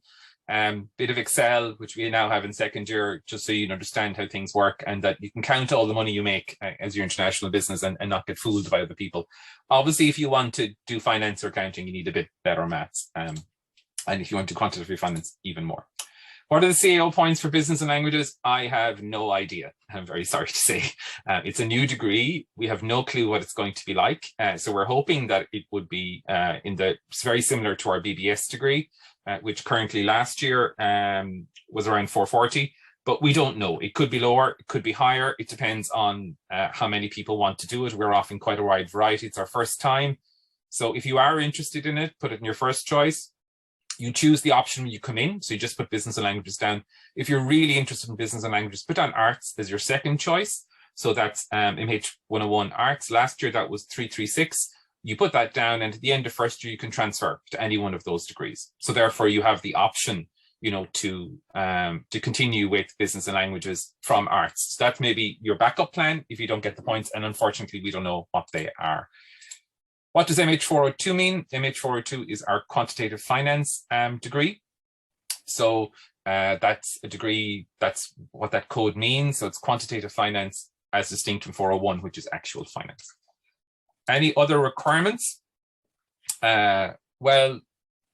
bit of Excel, which we now have in second year, just so you understand how things work and that you can count all the money you make as your international business and not get fooled by other people. Obviously, if you want to do finance or accounting, you need a bit better maths. And if you want to do quantitative finance, even more. What are the CAO points for business and languages? I have no idea. I'm very sorry to say. It's a new degree. We have no clue what it's going to be like. So we're hoping that it would be very similar to our BBS degree, which currently last year was around 440. But we don't know. It could be lower, it could be higher. It depends on how many people want to do it. We're offering quite a wide variety. It's our first time. So if you are interested in it, put it in your first choice. You choose the option when you come in. So you just put business and languages down. If you're really interested in business and languages, put down arts as your second choice. So that's MH 101 arts. Last year, that was 336. You put that down, and at the end of first year, you can transfer to any one of those degrees. So therefore, you have the option, you know, to continue with business and languages from arts. So that's maybe your backup plan if you don't get the points. And unfortunately, we don't know what they are. What does MH402 mean? MH402 is our quantitative finance degree. So that's a degree, that's what that code means. So it's quantitative finance as distinct from 401, which is actual finance. Any other requirements? Well,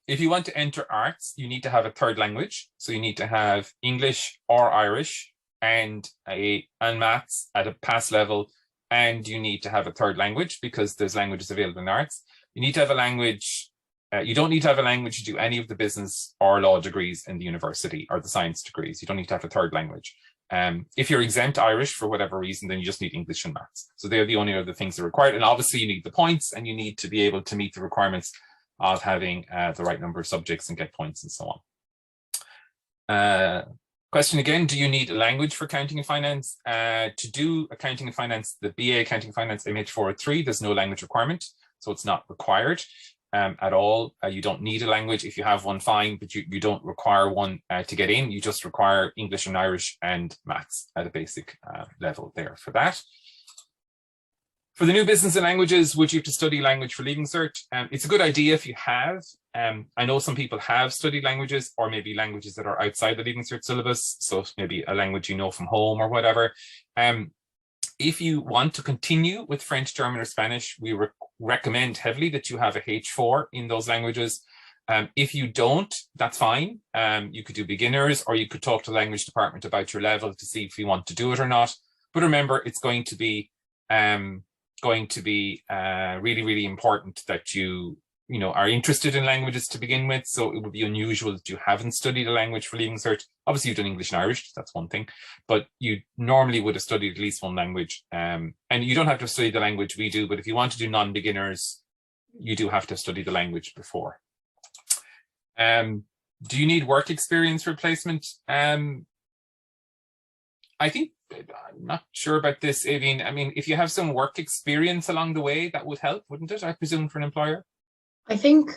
if you want to enter arts, you need to have a third language. So you need to have English or Irish and maths at a pass level. And you need to have a third language because there's languages available in arts. You need to have a language. You don't need to have a language to do any of the business or law degrees in the university or the science degrees. You don't need to have a third language. If you're exempt Irish for whatever reason, then you just need English and maths. So they're the only other things that are required. And obviously you need the points, and you need to be able to meet the requirements of having the right number of subjects and get points and so on. Question again, do you need a language for accounting and finance? To do accounting and finance, the BA accounting and finance MH403, there's no language requirement, so it's not required at all. You don't need a language. If you have one, fine, but you don't require one to get in. You just require English and Irish and maths at a basic level there for that. For the new business and languages, would you have to study language for Leaving Cert? It's a good idea if you have. I know some people have studied languages, or maybe languages that are outside the Leaving Cert syllabus. So maybe a language you know from home or whatever. If you want to continue with French, German, or Spanish, we recommend heavily that you have a H4 in those languages. If you don't, that's fine. You could do beginners, or you could talk to the language department about your level to see if you want to do it or not. But remember, it's going to be really, really important that you are interested in languages to begin with. So it would be unusual that you haven't studied a language for Leaving Cert. Obviously, you've done English and Irish, that's one thing, but you normally would have studied at least one language. And you don't have to study the language we do, but if you want to do non-beginners, you do have to study the language before. Do you need work experience for placement? I think, I'm not sure about this, Aveen. I mean, if you have some work experience along the way, that would help, wouldn't it? I presume for an employer. I think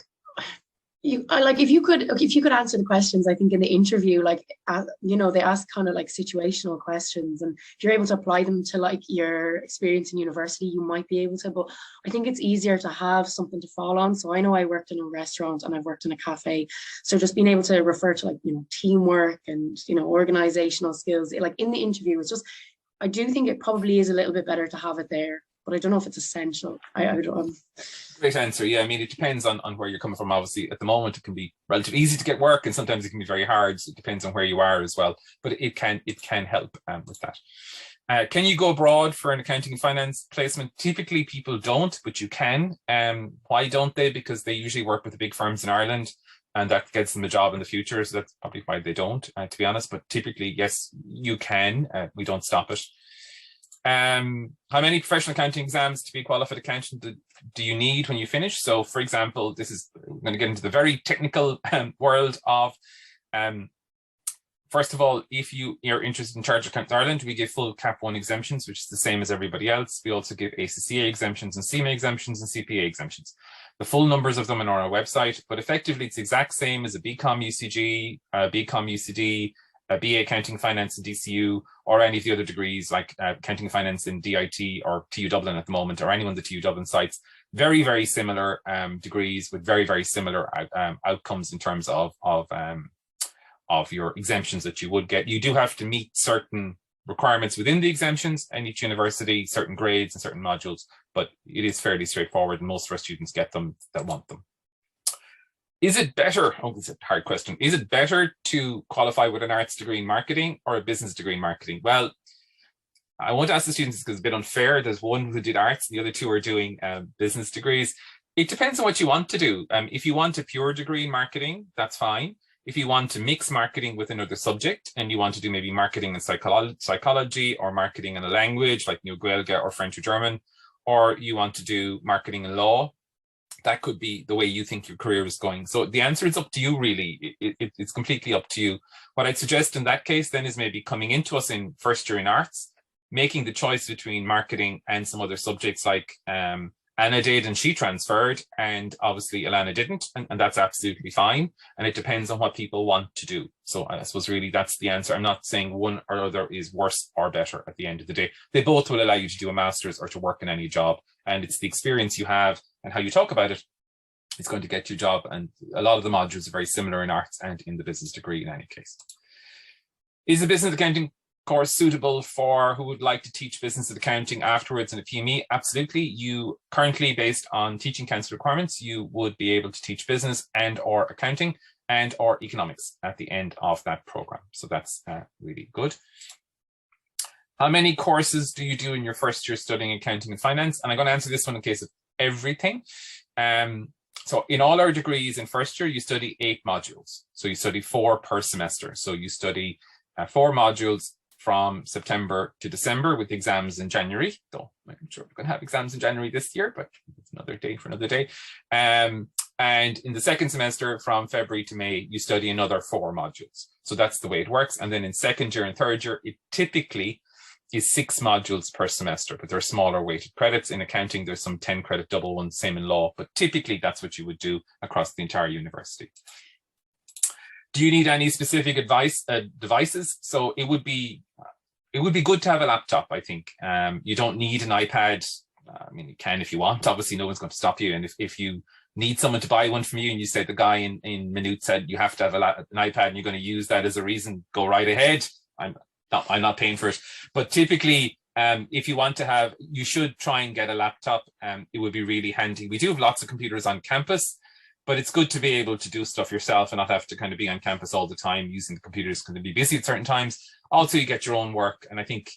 if you could answer the questions, I think in the interview, they ask kind of like situational questions, and if you're able to apply them to like your experience in university, you might be able to. But I think it's easier to have something to fall on. So I know I worked in a restaurant and I've worked in a cafe, so just being able to refer to teamwork and organizational skills, like in the interview, it's just, I do think it probably is a little bit better to have it there, but I don't know if it's essential. I don't. Great answer. Yeah, I mean, it depends on where you're coming from. Obviously, at the moment, it can be relatively easy to get work, and sometimes it can be very hard. So it depends on where you are as well. But it can help with that. Can you go abroad for an accounting and finance placement? Typically, people don't, but you can. Why don't they? Because they usually work with the big firms in Ireland, and that gets them a job in the future. So that's probably why they don't, to be honest. But typically, yes, you can. We don't stop it. How many professional accounting exams to be a qualified accountant do you need when you finish? So, for example, we're going to get into the very technical world of, first of all, if you're interested in Chartered Accountants Ireland, we give full Cap 1 exemptions, which is the same as everybody else. We also give ACCA exemptions and CMA exemptions and CPA exemptions. The full numbers of them are on our website, but effectively it's the exact same as a BCom UCG, BCom UCD, a BA Accounting Finance in DCU, or any of the other degrees like Accounting Finance in DIT or TU Dublin at the moment, or any one of the TU Dublin sites. Very, very similar degrees with very, very similar outcomes in terms of your exemptions that you would get. You do have to meet certain requirements within the exemptions and each university, certain grades and certain modules, but it is fairly straightforward, and most of our students get them that want them. Is it better, it's a hard question, is it better to qualify with an arts degree in marketing or a business degree in marketing? Well, I want to ask the students because it's a bit unfair. There's one who did arts and the other two are doing business degrees. It depends on what you want to do. If you want a pure degree in marketing, that's fine. If you want to mix marketing with another subject and you want to do maybe marketing and psychology or marketing in a language like Nua Ghaeilge or French or German, or you want to do marketing and law, that could be the way you think your career is going. So the answer is up to you, really. It's completely up to you. What I'd suggest in that case then is maybe coming into us in first year in arts, making the choice between marketing and some other subjects like Anna did, and she transferred, and obviously Alana didn't, and that's absolutely fine. And it depends on what people want to do. So I suppose really that's the answer. I'm not saying one or other is worse or better at the end of the day. They both will allow you to do a master's or to work in any job. And it's the experience you have and how you talk about it is going to get you a job. And a lot of the modules are very similar in arts and in the business degree in any case. Is a business accounting course suitable for who would like to teach business accounting afterwards in a PME? Absolutely. You currently, based on teaching council requirements, you would be able to teach business and or accounting and or economics at the end of that program. So that's really good. How many courses do you do in your first year studying accounting and finance? And I'm going to answer this one in case of everything. So in all our degrees in first year, you study 8 modules. So you study 4 per semester. So you study 4 modules from September to December with exams in January. Though I'm sure we're going to have exams in January this year, but it's another day for another day. And in the second semester from February to May, you study another 4 modules. So that's the way it works. And then in second year and third year, it typically is 6 modules per semester, but there are smaller weighted credits. In accounting, there's some 10 credit double ones, same in law, but typically that's what you would do across the entire university. Do you need any specific devices? So it would be good to have a laptop, I think. You don't need an iPad. I mean, you can if you want. Obviously, no one's going to stop you. And if you need someone to buy one from you and you say the guy in Minute said you have to have an iPad and you're going to use that as a reason, go right ahead. I'm not paying for it. But typically, if you want to have, you should try and get a laptop. It would be really handy. We do have lots of computers on campus, but it's good to be able to do stuff yourself and not have to kind of be on campus all the time using the computers because be busy at certain times. Also, you get your own work. And I think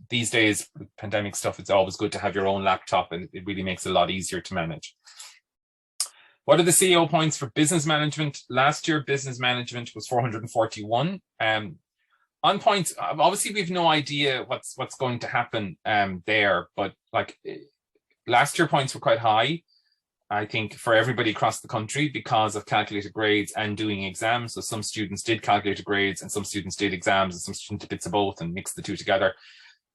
these days, with pandemic stuff, it's always good to have your own laptop, and it really makes it a lot easier to manage. What are the CEO points for business management? Last year, business management was 441. On points, obviously, we have no idea what's going to happen there, but like last year points were quite high, I think, for everybody across the country because of calculated grades and doing exams. So some students did calculated grades and some students did exams and some students did bits of both and mixed the two together.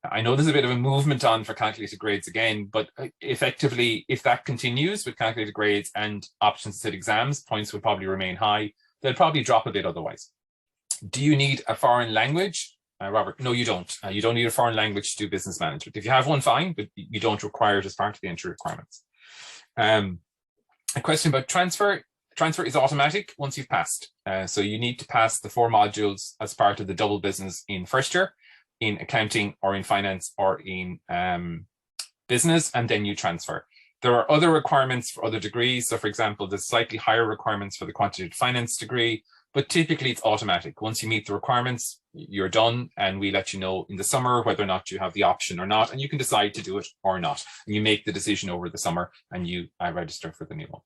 I know there's a bit of a movement on for calculated grades again, but effectively, if that continues with calculated grades and options to exams, points would probably remain high. They'll probably drop a bit otherwise. Do you need a foreign language? Robert, no, you don't. You don't need a foreign language to do business management. If you have one, fine, but you don't require it as part of the entry requirements. A question about transfer. Transfer is automatic once you've passed. So you need to pass the 4 modules as part of the double business in first year, in accounting or in finance or in business, and then you transfer. There are other requirements for other degrees. So for example, there's slightly higher requirements for the quantitative finance degree, but typically it's automatic. Once you meet the requirements, you're done, and we let you know in the summer whether or not you have the option or not, and you can decide to do it or not. And you make the decision over the summer, and you register for the new one.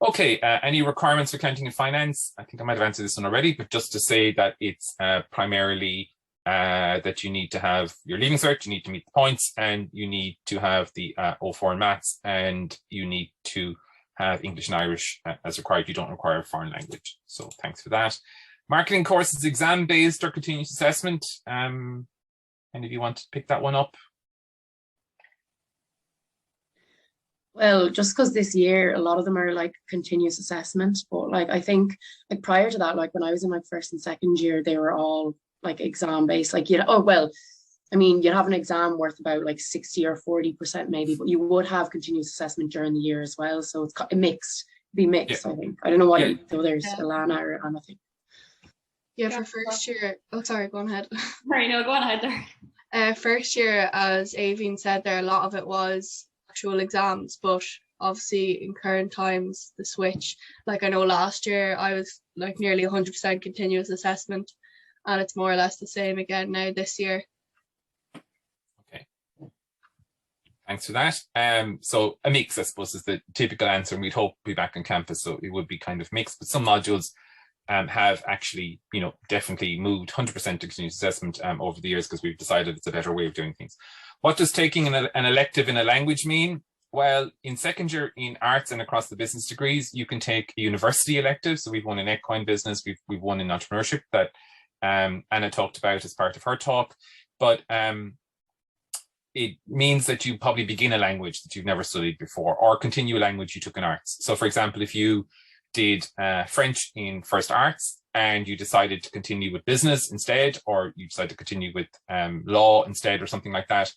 Okay, any requirements for accounting and finance? I think I might have answered this one already, but just to say that it's primarily that you need to have your leaving cert, you need to meet the points, and you need to have the O4 in maths, and you need to have English and Irish as required. You don't require a foreign language. So thanks for that. Marketing course is exam-based or continuous assessment. Any of you want to pick that one up? Well, just because this year, a lot of them are like continuous assessment, but like I think like prior to that, like when I was in my first and second year, they were all like exam-based. Like, you know, oh, well, I mean, you'd have an exam worth about like 60 or 40% maybe, but you would have continuous assessment during the year as well. So it's mixed, be mixed, yeah. I think. I don't know what there's Alana or Anna think. Yeah, for first year, oh, sorry, go on ahead. Sorry, no, go on ahead there. First year, as Aveen said there, a lot of it was actual exams, but obviously in current times, the switch, like I know last year I was like nearly 100% continuous assessment, and it's more or less the same again now this year. Thanks for that. So a mix, I suppose, is the typical answer, and we'd hope to be back on campus, so it would be kind of mixed. But some modules have actually, you know, definitely moved 100% to continuous assessment over the years because we've decided it's a better way of doing things. What does taking an elective in a language mean? Well, in second year in arts and across the business degrees, you can take a university elective. So we've one in equine business, we've one in entrepreneurship that Anna talked about as part of her talk. But it means that you probably begin a language that you've never studied before, or continue a language you took in arts. So for example, if you did French in first arts and you decided to continue with business instead, or you decided to continue with law instead or something like that,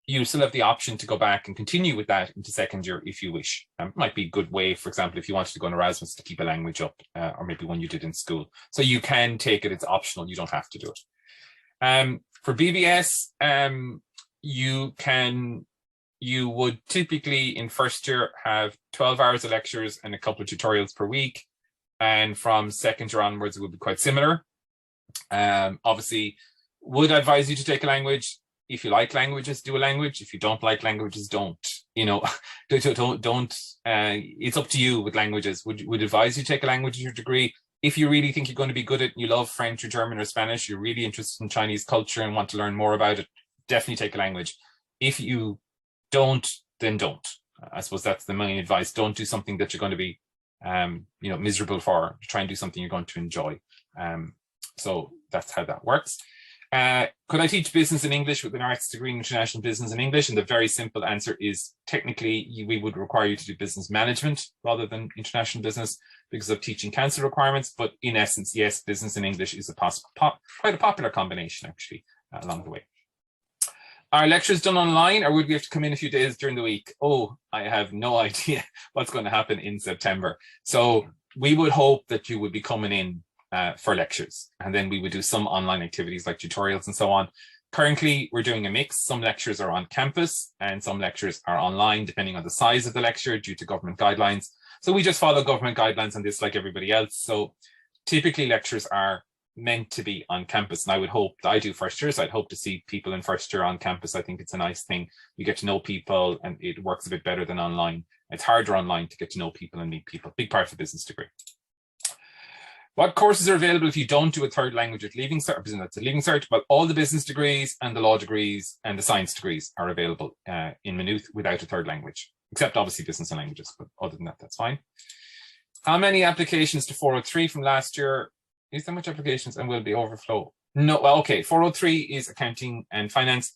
you still have the option to go back and continue with that into second year if you wish. It might be a good way, for example, if you wanted to go on Erasmus, to keep a language up, or maybe one you did in school. So you can take it, it's optional, you don't have to do it. For BBS, you would typically in first year have 12 hours of lectures and a couple of tutorials per week. And from second year onwards, it would be quite similar. Obviously, would advise you to take a language. If you like languages, do a language. If you don't like languages, don't. You know, don't. It's up to you with languages. Would advise you take a language in your degree. If you really think you're going to be good at it, you love French or German or Spanish, you're really interested in Chinese culture and want to learn more about it, definitely take a language. If you don't, then don't. I suppose that's the main advice. Don't do something that you're going to be, miserable for. Try and do something you're going to enjoy. So that's how that works. Could I teach business in English with an arts degree in international business in English? And the very simple answer is technically we would require you to do business management rather than international business because of teaching council requirements. But in essence, yes, business in English is quite a popular combination actually along the way. Are lectures done online, or would we have to come in a few days during the week? Oh, I have no idea what's going to happen in September. So we would hope that you would be coming in for lectures, and then we would do some online activities like tutorials and so on. Currently, we're doing a mix. Some lectures are on campus and some lectures are online, depending on the size of the lecture due to government guidelines. So we just follow government guidelines on this like everybody else. So typically lectures are meant to be on campus. And I would hope, I do first years, I'd hope to see people in first year on campus. I think it's a nice thing. You get to know people and it works a bit better than online. It's harder online to get to know people and meet people. Big part of the business degree. What courses are available if you don't do a third language at Leaving Cert? That's a Leaving Cert. Well, all the business degrees and the law degrees and the science degrees are available in Maynooth without a third language, except obviously business and languages. But other than that, that's fine. How many applications to 403 from last year? Is there much applications and will be overflow? No, well, okay. 403 is accounting and finance.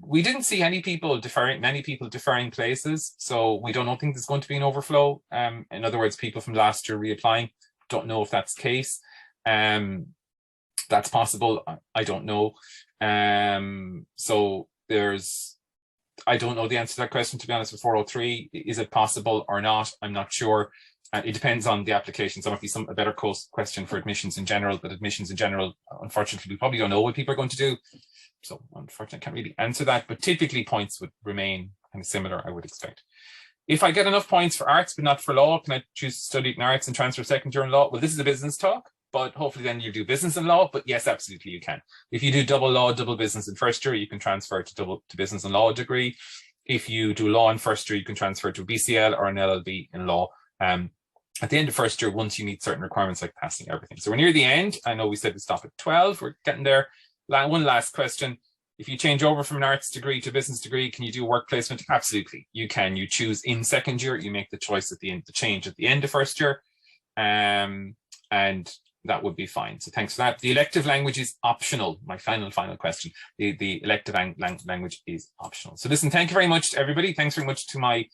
We didn't see many people deferring places, so we don't think there's going to be an overflow. In other words, people from last year reapplying. Don't know if that's the case. That's possible. I don't know. So I don't know the answer to that question, to be honest, with 403. Is it possible or not? I'm not sure. It depends on the application. So it might be a better question for admissions in general, but admissions in general, unfortunately, we probably don't know what people are going to do. So unfortunately, I can't really answer that, but typically points would remain kind of similar, I would expect. If I get enough points for arts, but not for law, can I choose to study in arts and transfer second year in law? Well, this is a business talk, but hopefully then you do business and law. But yes, absolutely you can. If you do double law, double business in first year, you can transfer to business and law degree. If you do law in first year, you can transfer to a BCL or an LLB in law. At the end of first year, once you meet certain requirements like passing everything. So we're near the end. I know we said we stop at 12. We're getting there. One last question. If you change over from an arts degree to a business degree, can you do work placement? Absolutely, you can. You choose in second year, you make the choice at the end, the change at the end of first year, and that would be fine. So thanks for that. The elective language is optional. My final question. The elective language is optional. So listen, thank you very much to everybody. Thanks very much to my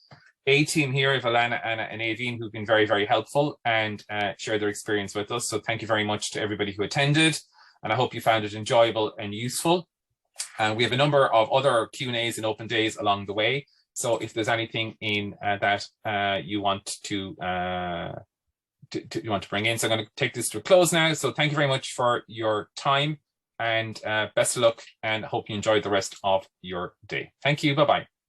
A team here, Alana, Anna, and Aveen, who've been very, very helpful and shared their experience with us. So thank you very much to everybody who attended, and I hope you found it enjoyable and useful. We have a number of other Q&As and open days along the way. So if there's anything in that you want to bring in. So I'm going to take this to a close now. So thank you very much for your time and best of luck, and hope you enjoy the rest of your day. Thank you. Bye-bye.